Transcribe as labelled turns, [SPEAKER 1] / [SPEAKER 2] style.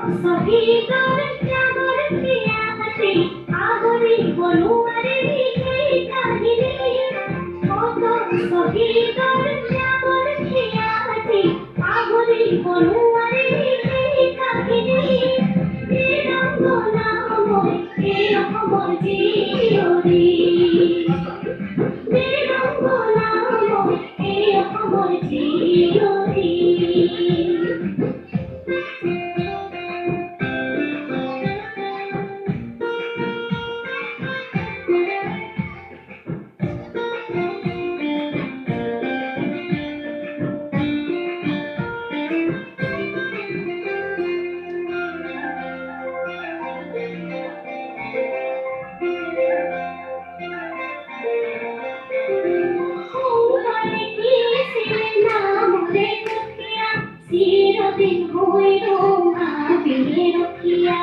[SPEAKER 1] শহীদর জাগর পিয়াসে আগরি বনুয়ারে এই কাহিনী কত শহীদর জাগর পিয়াসে আগরি বনুয়ারে এই কাহিনী বীরঙ্গনাময় এই অমর জিওরি বীরঙ্গনাময় এই অমর জিওরি চিরদিন হইল আবির রখিয়া